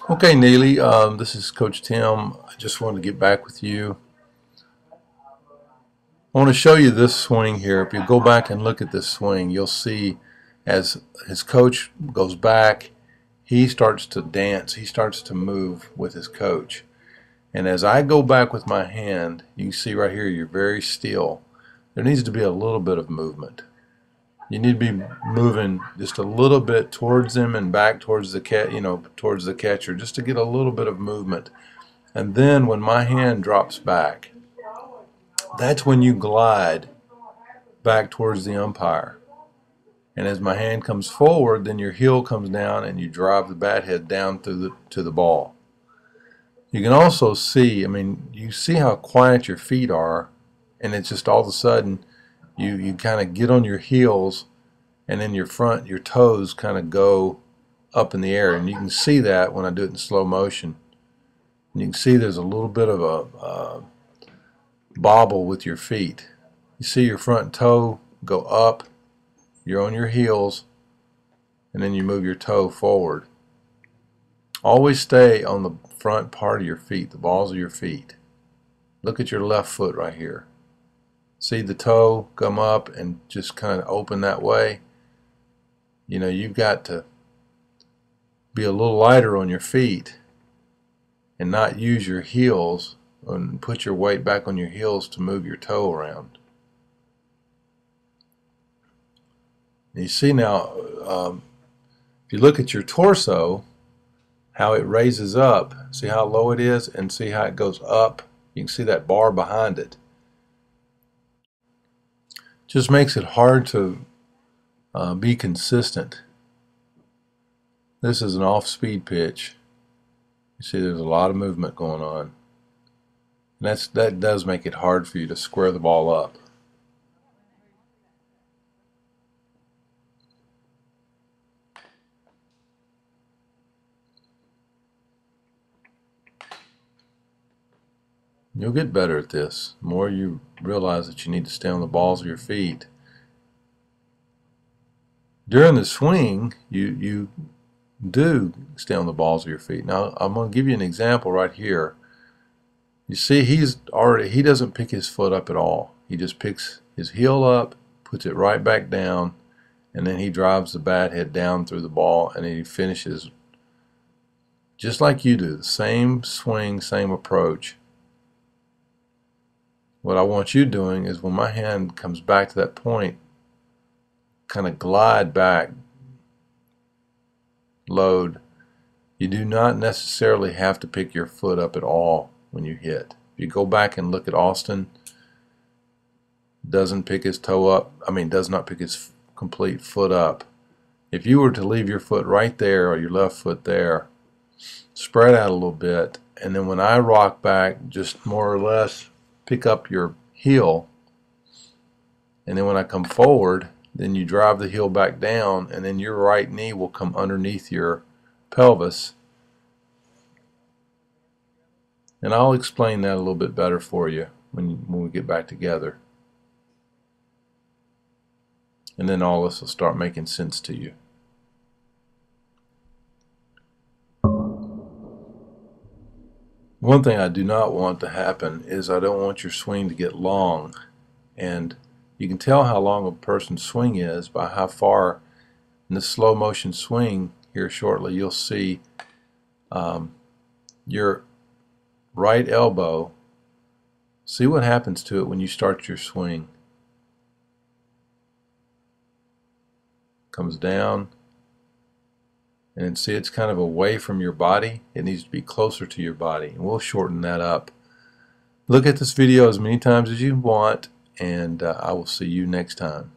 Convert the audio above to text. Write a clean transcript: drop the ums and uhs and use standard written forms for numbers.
Okay, Neely, this is Coach Tim. I just wanted to get back with you. I want to show you this swing here. If you go back and look at this swing, you'll see as his coach goes back, he starts to dance. He starts to move with his coach. And as I go back with my hand, you can see right here, you're very still. There needs to be a little bit of movement. You need to be moving just a little bit towards him and back towards the towards the catcher, just to get a little bit of movement. And then when my hand drops back, that's when you glide back towards the umpire. And as my hand comes forward, then your heel comes down and you drive the bat head down through to the ball. You can also see, you see how quiet your feet are, and it's just all of a sudden you kind of get on your heels, and then your toes kind of go up in the air. And you can see that when I do it in slow motion. And you can see there's a little bit of a bobble with your feet. You see your front toe go up, you're on your heels, and then you move your toe forward. Always stay on the front part of your feet, the balls of your feet. Look at your left foot right here. See the toe come up and just kind of open that way. You know, you've got to be a little lighter on your feet and not use your heels and put your weight back on your heels to move your toe around. And you see now, if you look at your torso, how it raises up, see how low it is, and see how it goes up. You can see that bar behind it. Just makes it hard to be consistent. This is an off-speed pitch. You see there's a lot of movement going on. And that does make it hard for you to square the ball up. You'll get better at this. The more you realize that you need to stay on the balls of your feet. During the swing, you do stay on the balls of your feet. Now, I'm going to give you an example right here. You see, he doesn't pick his foot up at all. He just picks his heel up, puts it right back down, and then he drives the bat head down through the ball, and he finishes just like you do. The same swing, same approach. What I want you doing is when my hand comes back to that point, kind of glide back, load. You do not necessarily have to pick your foot up at all when you hit. If you go back and look at Austin, doesn't pick his toe up, does not pick his complete foot up. If you were to leave your foot right there or your left foot there, spread out a little bit, and then when I rock back, just more or less pick up your heel, and then when I come forward, then you drive the heel back down, and then your right knee will come underneath your pelvis. And I'll explain that a little bit better for you when we get back together. And then all this will start making sense to you. One thing I do not want to happen is I don't want your swing to get long. And you can tell how long a person's swing is by how far in the slow motion swing here shortly you'll see your right elbow. See what happens to it when you start your swing. Comes down, and see it's kind of away from your body. It needs to be closer to your body, and we'll shorten that up. Look at this video as many times as you want, and I will see you next time.